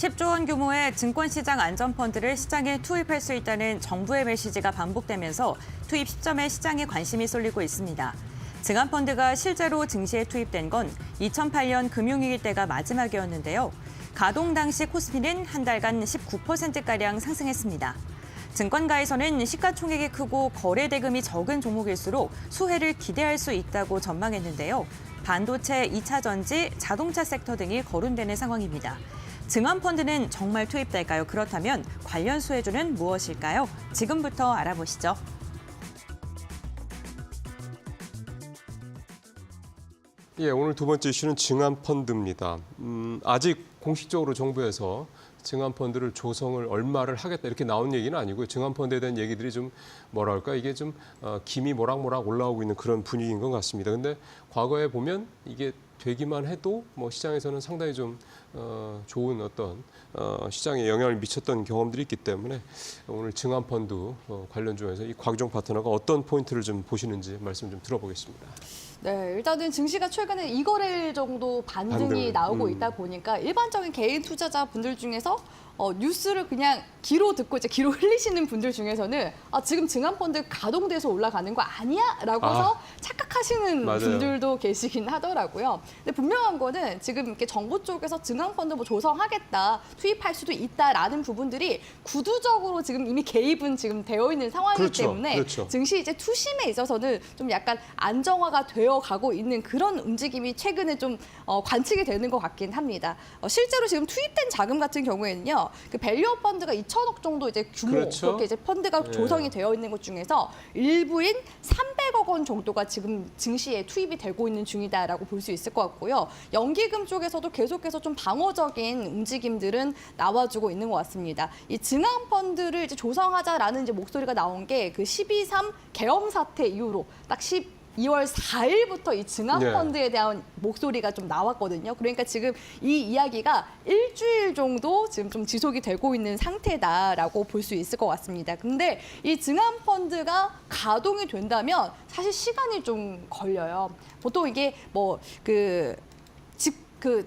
10조 원 규모의 증권시장 안전펀드를 시장에 투입할 수 있다는 정부의 메시지가 반복되면서 투입 시점에 시장에 관심이 쏠리고 있습니다. 증안펀드가 실제로 증시에 투입된 건 2008년 금융위기 때가 마지막이었는데요. 가동 당시 코스피는 한 달간 19%가량 상승했습니다. 증권가에서는 시가총액이 크고 거래 대금이 적은 종목일수록 수혜를 기대할 수 있다고 전망했는데요. 반도체, 2차 전지, 자동차 섹터 등이 거론되는 상황입니다. 증안펀드는 정말 투입될까요? 그렇다면 관련 수혜주는 무엇일까요? 지금부터 알아보시죠. 예, 오늘 두 번째 이슈는 증안펀드입니다. 아직 공식적으로 정부에서 증안펀드를 조성을 얼마를 하겠다 이렇게 나온 얘기는 아니고요. 증안펀드에 대한 얘기들이 좀 뭐랄까 이게 좀 김이 모락모락 올라오고 있는 그런 분위기인 것 같습니다. 근데 과거에 보면 이게 되기만 해도 뭐 시장에서는 상당히 좀 좋은 어떤 시장에 영향을 미쳤던 경험들이 있기 때문에 오늘 증안펀드 관련 중에서 이 곽종 파트너가 어떤 포인트를 좀 보시는지 말씀 좀 들어보겠습니다. 네, 일단은 증시가 최근에 2거래일 정도 반등이 나오고 있다 보니까 일반적인 개인 투자자분들 중에서 뉴스를 그냥 귀로 듣고 이제 귀로 흘리시는 분들 중에서는 지금 증안펀드 가동돼서 올라가는 거 아니야? 라고 해서 착각하시는 맞아요. 분들도 계시긴 하더라고요. 근데 분명한 거는 지금 이렇게 정부 쪽에서 증안펀드 뭐 조성하겠다, 투입할 수도 있다라는 부분들이 구두적으로 지금 이미 개입은 지금 되어 있는 상황이기 그렇죠, 때문에 그렇죠. 증시 이제 투심에 있어서는 좀 약간 안정화가 되어 가고 있는 그런 움직임이 최근에 좀 관측이 되는 것 같긴 합니다. 실제로 지금 투입된 자금 같은 경우에는요, 그 밸류업 펀드가 2천억 정도 이제 규모 그렇죠. 그렇게 이제 펀드가 조성이 되어 있는 것 중에서 일부인 300억 원 정도가 지금 증시에 투입이 되고 있는 중이다라고 볼 수 있을 것 같고요. 연기금 쪽에서도 계속해서 좀 방어적인 움직임들은 나와주고 있는 것 같습니다. 이 증안 펀드를 이제 조성하자라는 이제 목소리가 나온 게 그 12.3 계엄 사태 이후로 딱 2월 4일부터 이 증안펀드에 대한 목소리가 좀 나왔거든요. 그러니까 지금 이 이야기가 일주일 정도 지금 좀 지속이 되고 있는 상태다라고 볼 수 있을 것 같습니다. 근데 이 증안펀드가 가동이 된다면 사실 시간이 좀 걸려요. 보통 이게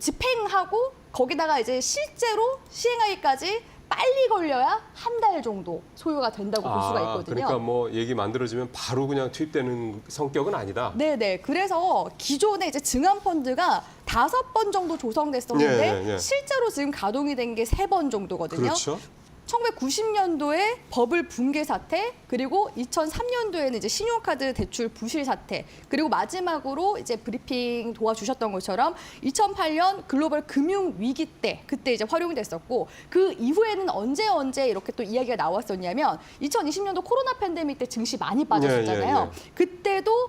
집행하고 거기다가 이제 실제로 시행하기까지 빨리 걸려야 한 달 정도 소요가 된다고 볼 수가 있거든요. 그러니까 뭐 얘기 만들어지면 바로 그냥 투입되는 성격은 아니다. 네네. 그래서 기존에 이제 증안펀드가 5번 정도 조성됐었는데 예. 실제로 지금 가동이 된 게 3번 정도거든요. 그렇죠. 1990년도에 버블 붕괴 사태, 그리고 2003년도에는 이제 신용카드 대출 부실 사태, 그리고 마지막으로 이제 브리핑 도와주셨던 것처럼 2008년 글로벌 금융 위기 때 그때 이제 활용이 됐었고, 그 이후에는 언제 이렇게 또 이야기가 나왔었냐면 2020년도 코로나 팬데믹 때 증시 많이 빠졌었잖아요. 그때도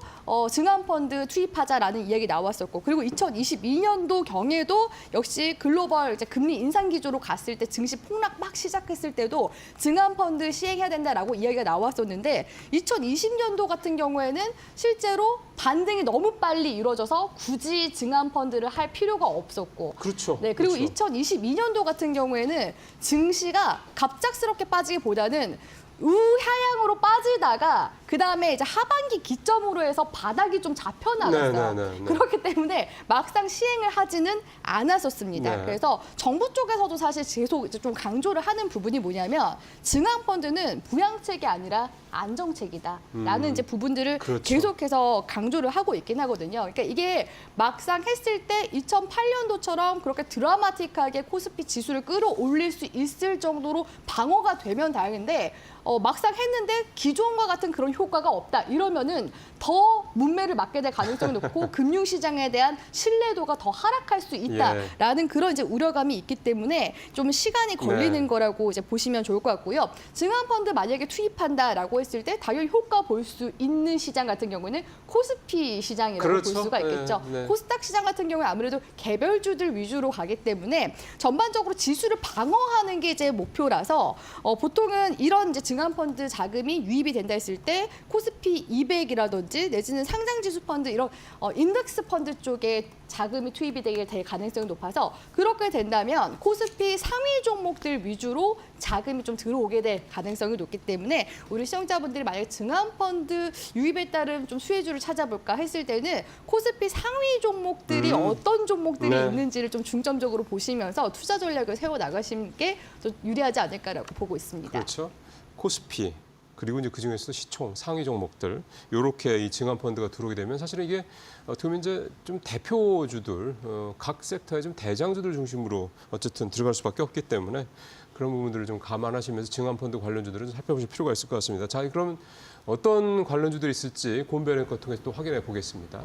증안펀드 투입하자라는 이야기 나왔었고, 그리고 2022년도 경에도 역시 글로벌 이제 금리 인상 기조로 갔을 때 증시 폭락 막 시작했을 때도 증안펀드 시행해야 된다라고 이야기가 나왔었는데 2020년도 같은 경우에는 실제로 반등이 너무 빨리 이루어져서 굳이 증안펀드를 할 필요가 없었고, 그렇죠. 네, 그리고 그렇죠. 2022년도 같은 경우에는 증시가 갑작스럽게 빠지기보다는 우하향으로 빠지다가 그다음에 이제 하반기 기점으로 해서 바닥이 좀 잡혀 나갔어요. 네. 그렇기 때문에 막상 시행을 하지는 않았었습니다. 네. 그래서 정부 쪽에서도 사실 계속 이제 좀 강조를 하는 부분이 뭐냐면 증안펀드는 부양책이 아니라 안정책이다라는 이제 부분들을 그렇죠. 계속해서 강조를 하고 있긴 하거든요. 그러니까 이게 막상 했을 때 2008년도처럼 그렇게 드라마틱하게 코스피 지수를 끌어올릴 수 있을 정도로 방어가 되면 다행인데 막상 했는데 기존과 같은 그런 효과가 없다. 이러면은 더 문매를 맞게 될 가능성이 높고 금융시장에 대한 신뢰도가 더 하락할 수 있다라는 그런 이제 우려감이 있기 때문에 좀 시간이 걸리는 거라고 이제 보시면 좋을 것 같고요. 증안펀드 만약에 투입한다라고 했을 때 당연히 효과 볼 수 있는 시장 같은 경우는 코스피 시장이라고 그렇죠. 볼 수가 있겠죠. 코스닥 시장 같은 경우에 아무래도 개별주들 위주로 가기 때문에 전반적으로 지수를 방어하는 게 이제 목표라서 보통은 이런 이제 증안펀드 자금이 유입이 된다 했을 때 코스피 200이라든지 내지는 상장지수 펀드 이런 인덱스 펀드 쪽에 자금이 투입이 되게 될 가능성이 높아서 그렇게 된다면 코스피 상위 종목들 위주로 자금이 좀 들어오게 될 가능성이 높기 때문에 우리 시청자분들이 만약에 증안펀드 유입에 따른 좀 수혜주를 찾아볼까 했을 때는 코스피 상위 종목들이 어떤 종목들이 네. 있는지를 좀 중점적으로 보시면서 투자 전략을 세워나가시는 게 좀 유리하지 않을까라고 보고 있습니다. 그렇죠. 코스피 그리고 이제 그중에서 시총 상위 종목들 이렇게 이 증안 펀드가 들어오게 되면 사실은 이게 어떻게 보면 이제 좀 대표주들 각 섹터의 좀 대장주들 중심으로 어쨌든 들어갈 수밖에 없기 때문에 그런 부분들을 좀 감안하시면서 증안 펀드 관련주들을 좀 살펴보실 필요가 있을 것 같습니다. 자, 그러면 어떤 관련주들이 있을지 곰배랭커 통해서 또 확인해 보겠습니다.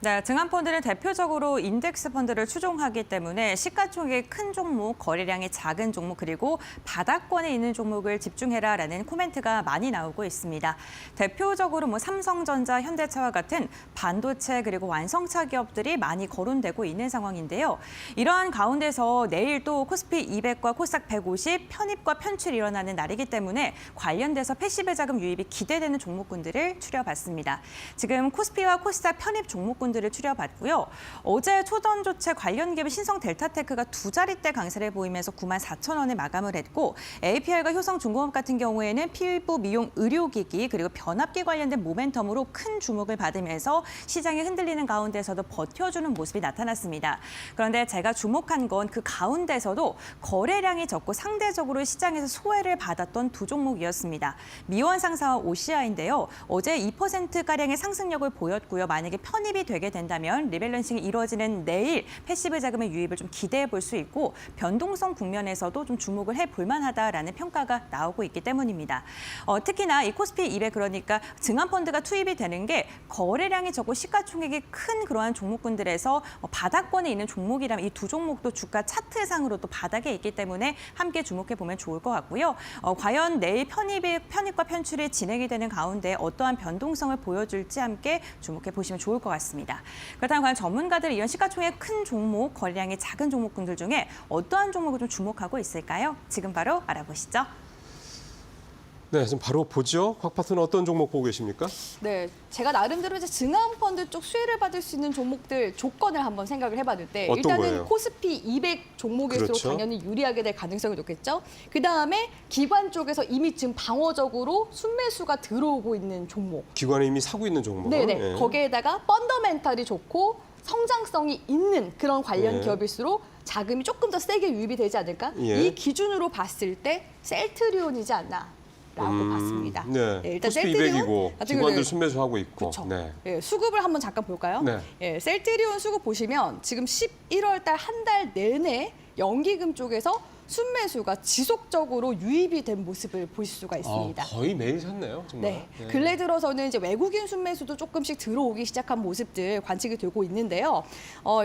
네, 증안펀드는 대표적으로 인덱스 펀드를 추종하기 때문에 시가총액이 큰 종목, 거래량이 작은 종목, 그리고 바닥권에 있는 종목을 집중해라라는 코멘트가 많이 나오고 있습니다. 대표적으로 삼성전자, 현대차와 같은 반도체 그리고 완성차 기업들이 많이 거론되고 있는 상황인데요. 이러한 가운데서 내일 또 코스피 200과 코스닥 150 편입과 편출이 일어나는 날이기 때문에 관련돼서 패시브 자금 유입이 기대되는 종목군들을 추려봤습니다. 지금 코스피와 코스닥 편입 종목군 들을 추려봤고요. 어제 초전조체 관련 기업 신성 델타테크가 두 자릿대 강세를 보이면서 94,000원에 마감을 했고 APR과 효성중공업 같은 경우에는 피부, 미용, 의료기기 그리고 변압기 관련된 모멘텀으로 큰 주목을 받으면서 시장이 흔들리는 가운데서도 버텨주는 모습이 나타났습니다. 그런데 제가 주목한 건 그 가운데서도 거래량이 적고 상대적으로 시장에서 소외를 받았던 두 종목이었습니다. 미원상사와 OCI인데요. 어제 2%가량의 상승력을 보였고요. 만약에 편입이 되게 된다면 리밸런싱이 이루어지는 내일 패시브 자금의 유입을 좀 기대해 볼 수 있고 변동성 국면에서도 좀 주목을 해볼 만하다라는 평가가 나오고 있기 때문입니다. 특히나 이 코스피 200 그러니까 증안펀드가 투입이 되는 게 거래량이 적고 시가총액이 큰 그러한 종목군들에서 바닥권에 있는 종목이라면 이 두 종목도 주가 차트상으로 또 바닥에 있기 때문에 함께 주목해 보면 좋을 것 같고요. 과연 내일 편입과 편출이 진행이 되는 가운데 어떠한 변동성을 보여줄지 함께 주목해 보시면 좋을 것 같습니다. 그렇다면 과연 전문가들이 이런 시가총액 큰 종목, 거래량이 작은 종목군들 중에 어떠한 종목을 좀 주목하고 있을까요? 지금 바로 알아보시죠. 네, 지금 바로 보죠. 곽 파트너 어떤 종목 보고 계십니까? 네, 제가 나름대로 이제 증안펀드 쪽 수혜를 받을 수 있는 종목들 조건을 한번 생각을 해봤는데 어떤 일단은 거예요? 코스피 200 종목일수록 그렇죠. 당연히 유리하게 될 가능성이 높겠죠. 그 다음에 기관 쪽에서 이미 지금 방어적으로 순매수가 들어오고 있는 종목. 기관이 이미 사고 있는 종목. 네네. 예. 거기에다가 펀더멘탈이 좋고 성장성이 있는 그런 관련 예. 기업일수록 자금이 조금 더 세게 유입이 되지 않을까? 예. 이 기준으로 봤을 때 셀트리온이지 않나. 라고 봤습니다. 네. 일단 코스피 셀트리온 200이고 같은 기관들 경우는 순매수하고 있고. 그렇죠. 네. 예, 수급을 한번 잠깐 볼까요? 네. 예, 셀트리온 수급 보시면 지금 11월 달 한 달 내내 연기금 쪽에서 순매수가 지속적으로 유입이 된 모습을 보실 수가 있습니다. 거의 매일 샀네요, 정말. 네, 근래 들어서는 이제 외국인 순매수도 조금씩 들어오기 시작한 모습들 관측이 되고 있는데요.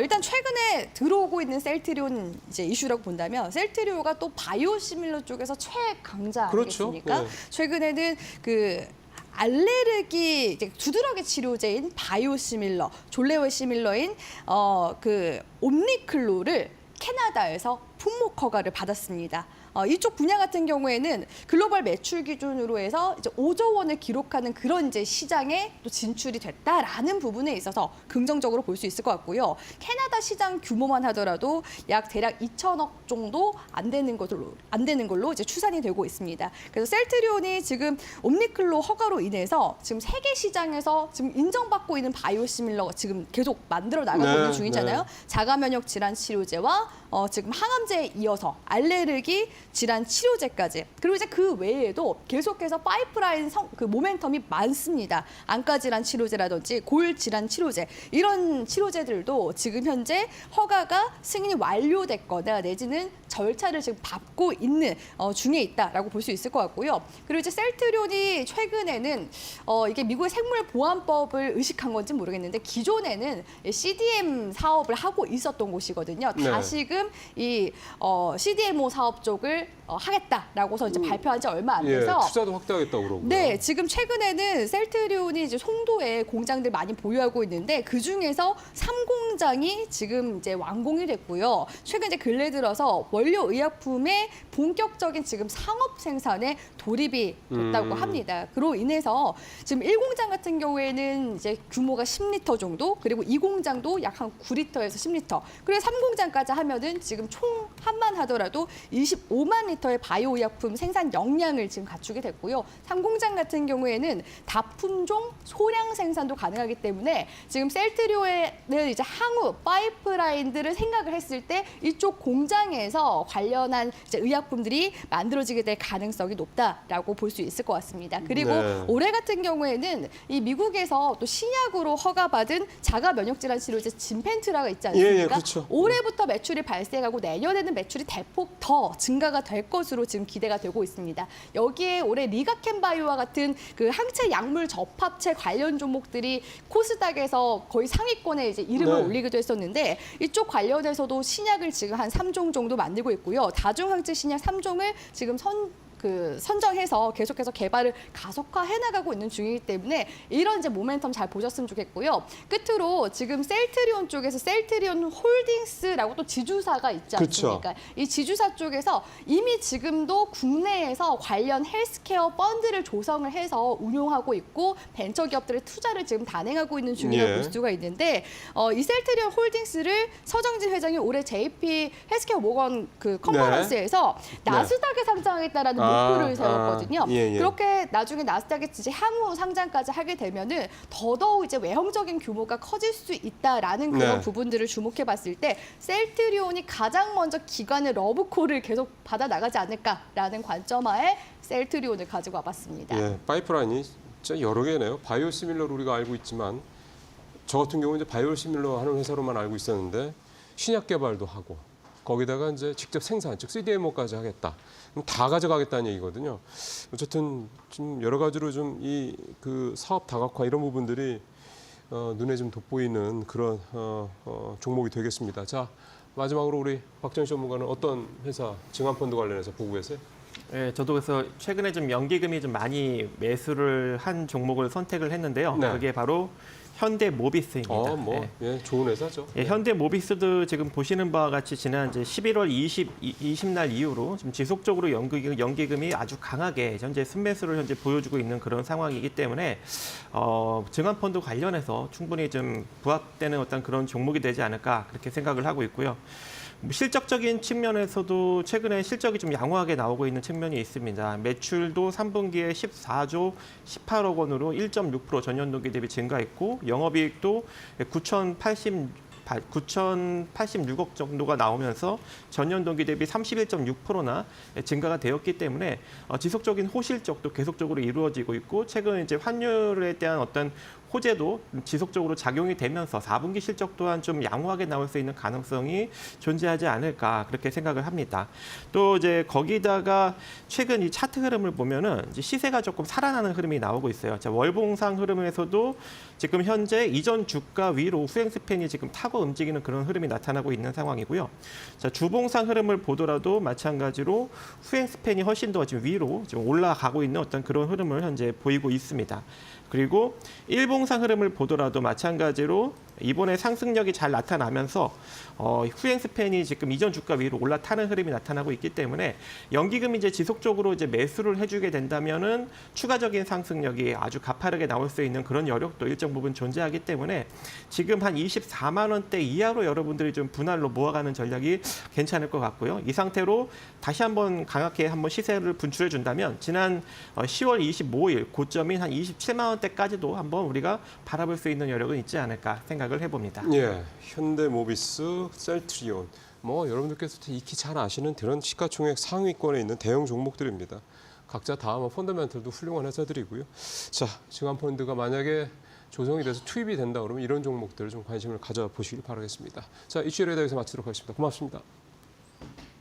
일단 최근에 들어오고 있는 셀트리온 이제 이슈라고 본다면 셀트리온가 또 바이오시밀러 쪽에서 최강자 그렇죠. 아니겠습니까? 네. 최근에는 그 알레르기 이제 두드러기 치료제인 바이오시밀러, 졸레오 시밀러인 그 옴니클로를 캐나다에서 품목 허가를 받았습니다. 이쪽 분야 같은 경우에는 글로벌 매출 기준으로 해서 이제 5조 원을 기록하는 그런 이제 시장에 또 진출이 됐다라는 부분에 있어서 긍정적으로 볼 수 있을 것 같고요. 캐나다 시장 규모만 하더라도 약 대략 2천억 정도 안 되는 걸로 이제 추산이 되고 있습니다. 그래서 셀트리온이 지금 옴니클로 허가로 인해서 지금 세계 시장에서 지금 인정받고 있는 바이오시밀러가 지금 계속 만들어 나가고 네, 있는 중이잖아요. 자가 면역 질환 치료제와 지금 항암제에 이어서 알레르기 질환 치료제까지 그리고 이제 그 외에도 계속해서 파이프라인 그 모멘텀이 많습니다. 안과 질환 치료제라든지 골 질환 치료제 이런 치료제들도 지금 현재 허가가 승인이 완료됐거나 내지는 절차를 지금 밟고 있는 중에 있다라고 볼 수 있을 것 같고요. 그리고 이제 셀트리온이 최근에는 이게 미국의 생물보안법을 의식한 건지 모르겠는데 기존에는 CDM 사업을 하고 있었던 곳이거든요. 네. 다시금 이 CDMO 사업 쪽을 하겠다라고서 이제 발표한 지 얼마 안 예, 돼서 투자도 확대하겠다고 그러고요. 네, 지금 최근에는 셀트리온이 이제 송도에 공장들 많이 보유하고 있는데 그 중에서 3공장이 지금 이제 완공이 됐고요. 최근 이제 근래 들어서 원료 의약품의 본격적인 지금 상업 생산에 돌입이 됐다고 합니다. 그로 인해서 지금 1공장 같은 경우에는 이제 규모가 10리터 정도, 그리고 2공장도 약 한 9리터에서 10리터, 그리고 3공장까지 하면은 지금 총 한만 하더라도 25만 리터의 바이오 의약품 생산 역량을 지금 갖추게 됐고요. 3공장 같은 경우에는 다품종 소량 생산도 가능하기 때문에 지금 셀트리온의 이제 향후 파이프라인들을 생각을 했을 때 이쪽 공장에서 관련한 이제 의약품들이 만들어지게 될 가능성이 높다라고 볼 수 있을 것 같습니다. 그리고 네. 올해 같은 경우에는 이 미국에서 또 신약으로 허가받은 자가 면역 질환 치료제 진펜트라가 있지 않습니까? 예, 그렇죠. 올해부터 매출이 발생하고 내년에는 매출이 대폭 더 증가가 될 것으로 지금 기대가 되고 있습니다. 여기에 올해 리가켄바이오와 같은 그 항체 약물 접합체 관련 종목들이 코스닥에서 거의 상위권에 이제 이름을 네. 올리기도 했었는데 이쪽 관련해서도 신약을 지금 한 3종 정도 만들고 있고요. 다중항체 신약 3종을 지금 선정해서 계속해서 개발을 가속화해 나가고 있는 중이기 때문에 이런 이제 모멘텀 잘 보셨으면 좋겠고요. 끝으로 지금 셀트리온 쪽에서 셀트리온 홀딩스라고 또 지주사가 있지 않습니까? 그렇죠. 이 지주사 쪽에서 이미 지금도 국내에서 관련 헬스케어 펀드를 조성을 해서 운용하고 있고 벤처 기업들의 투자를 지금 단행하고 있는 중이라고 예. 볼 수가 있는데 이 셀트리온 홀딩스를 서정진 회장이 올해 JP 헬스케어 모건 그 컨퍼런스에서 네. 나스닥에 상장하겠다라는 목표를 세웠거든요. 예, 예. 그렇게 나중에 나스닥에 이제 향후 상장까지 하게 되면은 더더욱 이제 외형적인 규모가 커질 수 있다라는 그런 네. 부분들을 주목해봤을 때 셀트리온이 가장 먼저 기관의 러브콜을 계속 받아 나가지 않을까라는 관점하에 셀트리온을 가지고 와봤습니다. 예, 파이프라인이 진짜 여러 개네요. 바이오시밀러로 우리가 알고 있지만 저 같은 경우는 이제 바이오시밀러 하는 회사로만 알고 있었는데 신약 개발도 하고 거기다가 이제 직접 생산, 즉 CDMO까지 하겠다. 그럼 다 가져가겠다는 얘기거든요. 어쨌든 좀 여러 가지로 좀 이 그 사업 다각화 이런 부분들이 눈에 좀 돋보이는 그런 종목이 되겠습니다. 자, 마지막으로 우리 박정희 전문가는 어떤 회사 증안펀드 관련해서 보고 계세요? 네, 저도 그래서 최근에 좀 연기금이 좀 많이 매수를 한 종목을 선택을 했는데요. 네. 그게 바로 현대모비스입니다. 네. 예, 좋은 회사죠. 예, 현대모비스도 지금 보시는 바와 같이 지난 이제 11월 20날 이후로 지금 지속적으로 연기금이 아주 강하게 현재 순매수를 현재 보여주고 있는 그런 상황이기 때문에 증안펀드 관련해서 충분히 좀 부합되는 어떤 그런 종목이 되지 않을까 그렇게 생각을 하고 있고요. 실적적인 측면에서도 최근에 실적이 좀 양호하게 나오고 있는 측면이 있습니다. 매출도 3분기에 14조 18억 원으로 1.6% 전년동기 대비 증가했고 영업이익도 9,086억 정도가 나오면서 전년 동기 대비 31.6%나 증가가 되었기 때문에 지속적인 호실적도 계속적으로 이루어지고 있고 최근 이제 환율에 대한 어떤 호재도 지속적으로 작용이 되면서 4분기 실적 또한 좀 양호하게 나올 수 있는 가능성이 존재하지 않을까 그렇게 생각을 합니다. 또 이제 거기다가 최근 이 차트 흐름을 보면은 이제 시세가 조금 살아나는 흐름이 나오고 있어요. 자, 월봉상 흐름에서도 지금 현재 이전 주가 위로 후행 스팬이 지금 타고 움직이는 그런 흐름이 나타나고 있는 상황이고요. 자, 주봉상 흐름을 보더라도 마찬가지로 후행 스팬이 훨씬 더 지금 위로 지금 올라가고 있는 어떤 그런 흐름을 현재 보이고 있습니다. 그리고 일봉상 흐름을 보더라도 마찬가지로 이번에 상승력이 잘 나타나면서 후행 스팬이 지금 이전 주가 위로 올라타는 흐름이 나타나고 있기 때문에 연기금이 이제 지속적으로 이제 매수를 해주게 된다면은 추가적인 상승력이 아주 가파르게 나올 수 있는 그런 여력도 일정 부분 존재하기 때문에 지금 한 24만 원대 이하로 여러분들이 좀 분할로 모아가는 전략이 괜찮을 것 같고요. 이 상태로 다시 한번 강하게 한번 시세를 분출해 준다면 지난 10월 25일 고점인 한 27만 원대까지도 한번 우리가 바라볼 수 있는 여력은 있지 않을까 생각을 해봅니다. 예, 현대모비스, 셀트리온, 뭐 여러분들께서 익히 잘 아시는 그런 시가총액 상위권에 있는 대형 종목들입니다. 각자 다 뭐 펀더멘털도 훌륭한 회사들이고요. 자, 증안펀드가 만약에 조성이 돼서 투입이 된다 그러면 이런 종목들을 좀 관심을 가져보시길 바라겠습니다. 자, 이슈에 대해서 마치도록 하겠습니다. 고맙습니다.